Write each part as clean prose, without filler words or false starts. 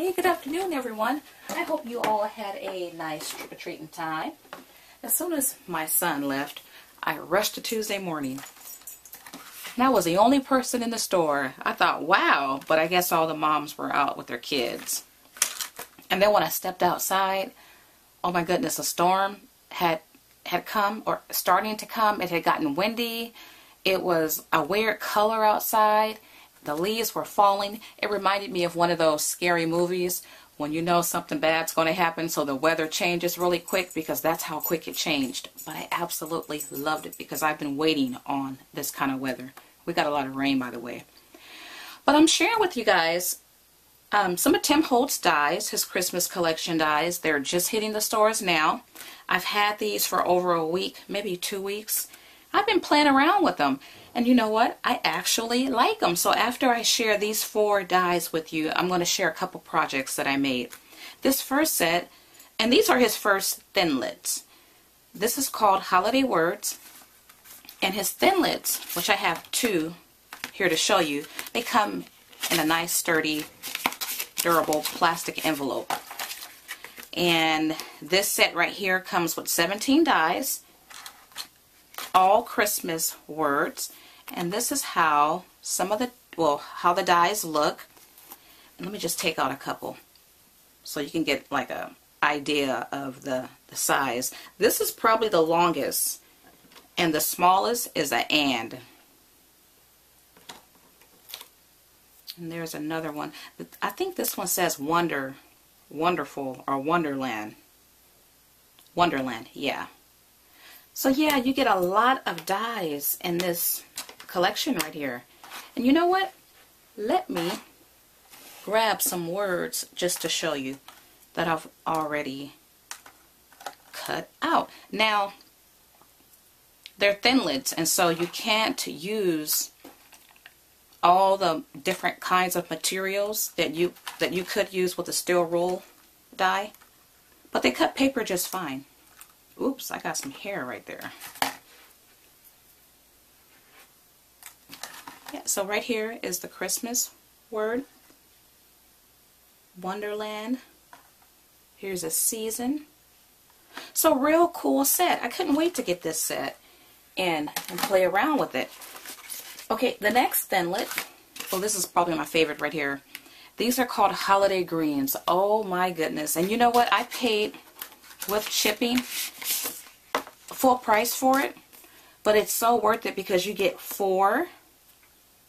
Hey, good afternoon, everyone. I hope you all had a nice trick-or-treating time. As soon as my son left, I rushed to Tuesday morning. And I was the only person in the store. I thought, wow, but I guess all the moms were out with their kids. And then when I stepped outside, oh my goodness, a storm had come, or starting to come. It had gotten windy. It was a weird color outside. The leaves were falling. It reminded me of one of those scary movies when you know something bad's going to happen, so the weather changes really quick, because that's how quick it changed. But I absolutely loved it because I've been waiting on this kind of weather. We got a lot of rain, by the way. But I'm sharing with you guys some of Tim Holtz dies, his Christmas collection dies. They're just hitting the stores now. I've had these for over a week, maybe 2 weeks. I've been playing around with them. And you know what? I actually like them. So after I share these 4 dies with you, I'm going to share a couple projects that I made. This first set, and these are his first Thinlits. This is called Holiday Words. And his Thinlits, which I have 2 here to show you, they come in a nice, sturdy, durable plastic envelope. And this set right here comes with 17 dies, all Christmas words. And this is how some of the, how the dies look. And let me just take out a couple so you can get like a idea of the size. This is probably the longest, and the smallest is an and. And there's another one. I think this one says wonderful, or Wonderland. Wonderland, yeah. So yeah, you get a lot of dies in this collection right here. And you know what? Let me grab some words just to show you that I've already cut out. Now, they're Thinlits, and so you can't use all the different kinds of materials that you could use with a steel rule die, but they cut paper just fine. Oops, I got some hair right there. Yeah, so right here is the Christmas word, Wonderland. Here's a season. So real cool set. I couldn't wait to get this set and play around with it. Okay, the next Thinlit, well, this is probably my favorite right here. These are called Holiday Greens. Oh my goodness. And you know what? I paid with shipping full price for it, but it's so worth it because you get 4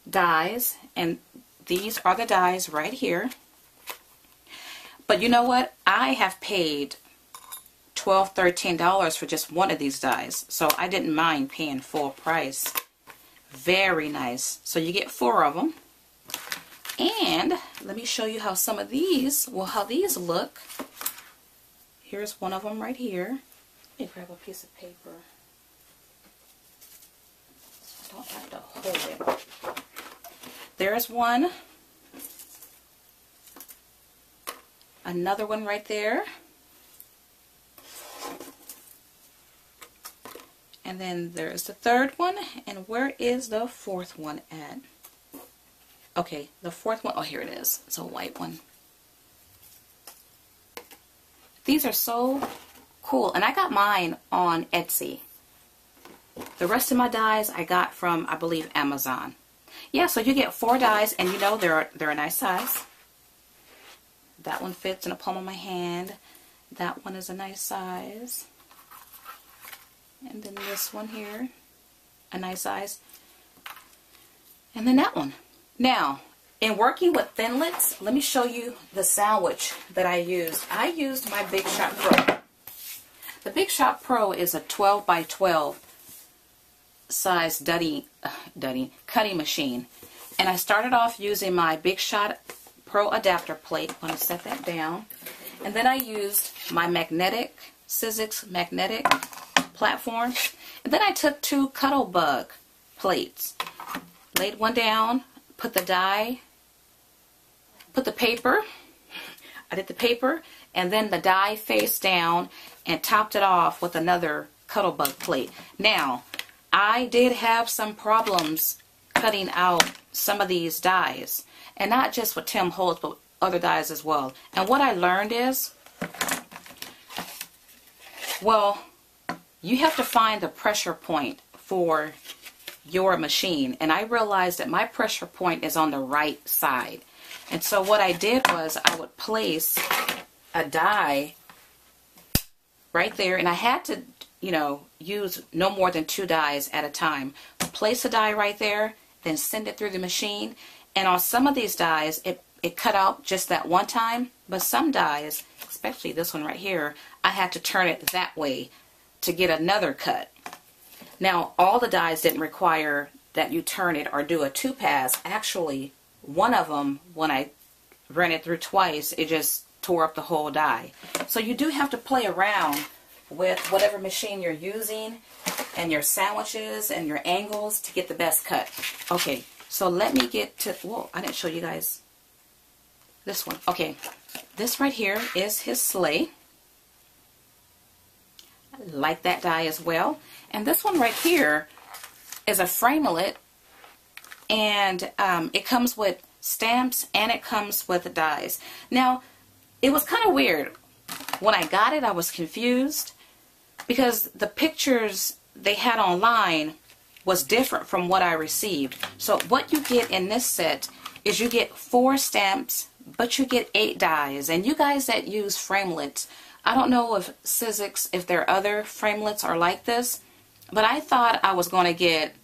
dies, and these are the dies right here. But you know what? I have paid $12, $13 for just one of these dies, so I didn't mind paying full price. Very nice. So you get 4 of them. And let me show you how some of these, how these look. Here's one of them right here. Let me grab a piece of paper so I don't have to hold it. There's one. Another one right there. And then there's the 3rd one. And where is the 4th one at? Okay, the 4th one, oh, here it is. It's a white one. These are so cool. And I got mine on Etsy. The rest of my dies I got from, I believe, Amazon. Yeah, so you get 4 dies, and you know they're a nice size. That one fits in the palm of my hand. That one is a nice size. And then this one here, a nice size. And then that one. Now, in working with Thinlits, let me show you the sandwich that I used. I used my Big Shot Pro. The Big Shot Pro is a 12 by 12 size cutting machine. And I started off using my Big Shot Pro adapter plate. I'm going to set that down. And then I used my Sizzix magnetic platform. And then I took 2 Cuttlebug plates. Laid one down, put the die, put the paper. I did the paper, and then the die face down, and topped it off with another Cuttlebug plate. Now, I did have some problems cutting out some of these dies, and not just with Tim Holtz, but other dies as well. And what I learned is, well, you have to find the pressure point for your machine. And I realized that my pressure point is on the right side. And so what I did was I would place a die right there, and I had to, you know, use no more than 2 dies at a time. Place a die right there, then send it through the machine. And on some of these dies, it cut out just that one time, but some dies, especially this one right here, I had to turn it that way to get another cut. Now, all the dies didn't require that you turn it or do a 2-pass. Actually, one of them, when I ran it through twice, it just tore up the whole die. So you do have to play around with whatever machine you're using and your sandwiches and your angles to get the best cut. Okay, so let me get to, whoa, I didn't show you guys this one. Okay, this right here is his sleigh. I like that die as well. And this one right here is a Framelit, and it comes with stamps and it comes with the dies. Now, it was kind of weird. When I got it, I was confused because the pictures they had online was different from what I received. So what you get in this set is you get 4 stamps, but you get 8 dies. And you guys that use Framelits, I don't know if Sizzix, if their other Framelits are like this, but I thought I was going to get,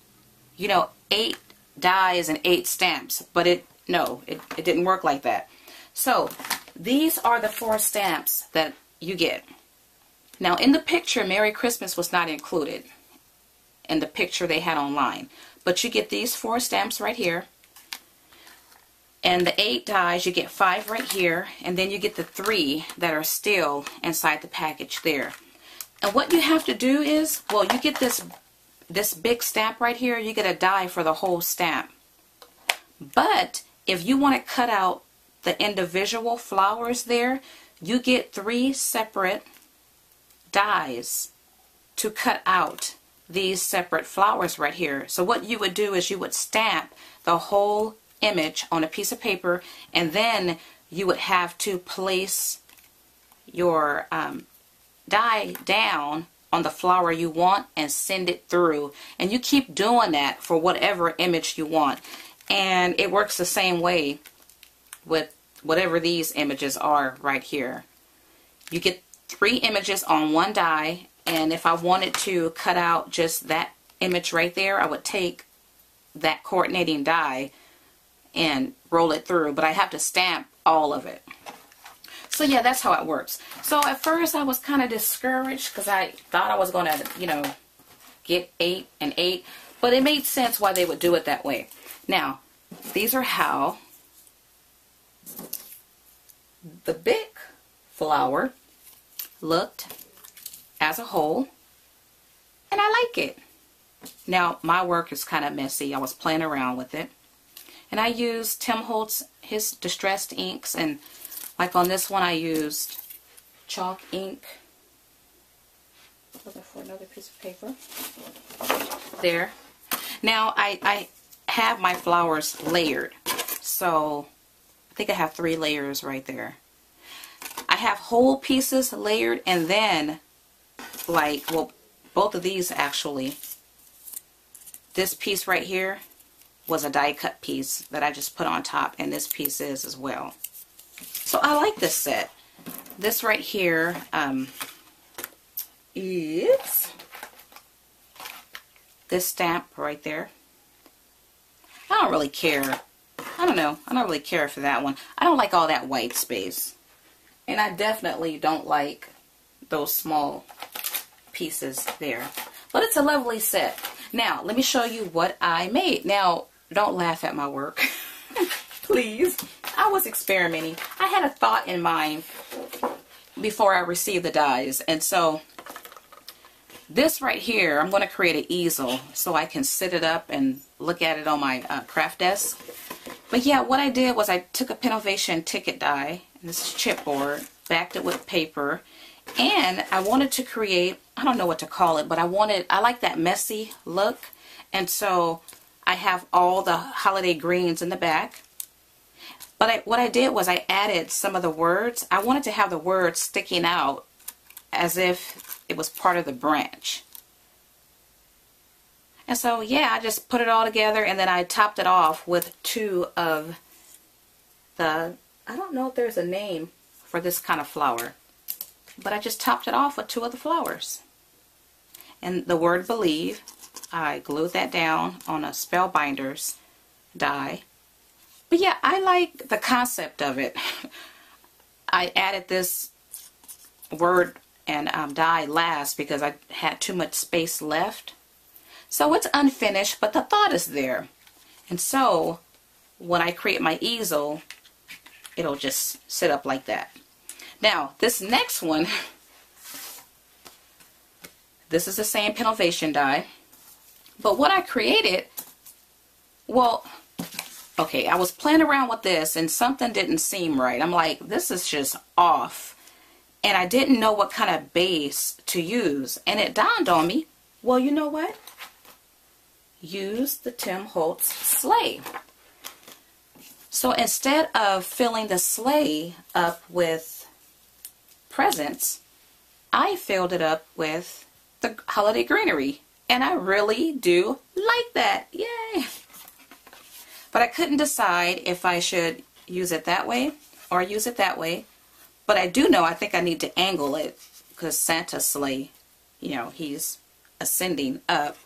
you know, 8 dies and 8 stamps, but it didn't work like that. So these are the 4 stamps that you get. Now in the picture, Merry Christmas was not included in the picture they had online, but you get these 4 stamps right here, and the 8 dies, you get 5 right here, and then you get the 3 that are still inside the package there. And what you have to do is, well, you get this big stamp right here, you get a die for the whole stamp. But if you want to cut out the individual flowers there, you get 3 separate dies to cut out these separate flowers right here. So what you would do is you would stamp the whole image on a piece of paper, and then you would have to place your die down on the flower you want and send it through. And you keep doing that for whatever image you want. And it works the same way with whatever these images are right here. You get 3 images on one die, and if I wanted to cut out just that image right there, I would take that coordinating die and roll it through, but I have to stamp all of it. So yeah, that's how it works. So at first I was kind of discouraged because I thought I was going to, you know, get 8 and 8, but it made sense why they would do it that way. Now, these are how the big flower looked as a whole, and I like it. Now, my work is kind of messy. I was playing around with it, and I used Tim Holtz, his distressed inks, and like on this one I used chalk ink. Looking for another piece of paper. There. Now, I have my flowers layered, so I think I have 3 layers right there. I have whole pieces layered, and then, like, well, both of these actually, this piece right here was a die cut piece that I just put on top, and this piece is as well. So I like this set. This right here is this stamp right there. I don't really care. I don't know. I don't really care for that one. I don't like all that white space. And I definitely don't like those small pieces there. But it's a lovely set. Now, let me show you what I made. Now, don't laugh at my work. Please. I was experimenting. I had a thought in mind before I received the dies. And so, this right here, I'm going to create an easel so I can sit it up and look at it on my craft desk. But yeah, what I did was I took a Pennovation ticket die, and this is chipboard, backed it with paper, and I wanted to create, I don't know what to call it, but I like that messy look, and so I have all the holiday greens in the back. But what I did was I added some of the words. I wanted to have the words sticking out as if it was part of the branch. And so, yeah, I just put it all together, and then I topped it off with two of the, I don't know if there's a name for this kind of flower, but I just topped it off with two of the flowers. And the word believe, I glued that down on a Spellbinders die. But yeah, I like the concept of it. I added this word and die last because I had too much space left. So it's unfinished, but the thought is there. And so when I create my easel, it'll just sit up like that. Now, this next one, this is the same Pennovation die. But what I created, well, okay, I was playing around with this and something didn't seem right. I'm like, this is just off. And I didn't know what kind of base to use. And it dawned on me, well, you know what? Use the Tim Holtz sleigh. So instead of filling the sleigh up with presents, I filled it up with the holiday greenery. And I really do like that. Yay! But I couldn't decide if I should use it that way or use it that way. But I do know I think I need to angle it because Santa's sleigh, you know, he's ascending up.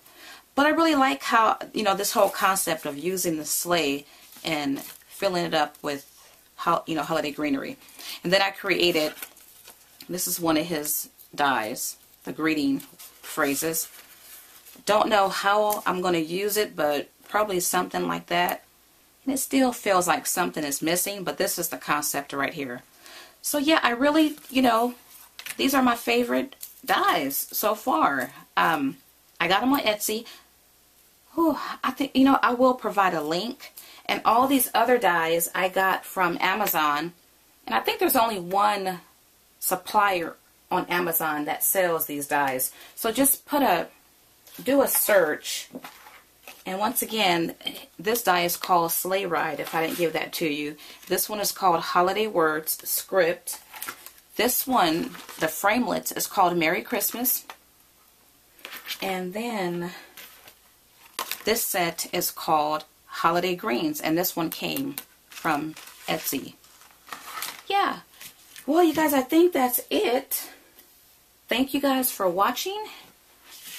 But I really like how, you know, this whole concept of using the sleigh and filling it up with, you know, holiday greenery. And then I created, this is one of his dies, the greeting phrases. Don't know how I'm going to use it, but probably something like that. And it still feels like something is missing, but this is the concept right here. So yeah, I really, you know, these are my favorite dies so far. I got them on Etsy. Whew, I think, you know, I will provide a link. And all these other dies I got from Amazon. And I think there's only one supplier on Amazon that sells these dies. So just do a search. And once again, this die is called Sleigh Ride, if I didn't give that to you. This one is called Holiday Words Script. This one, the Framelit, is called Merry Christmas. And then this set is called Holiday Greens, and this one came from Etsy. Yeah. Well, you guys, I think that's it. Thank you guys for watching,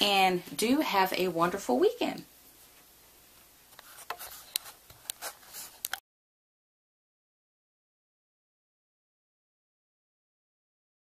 and do have a wonderful weekend.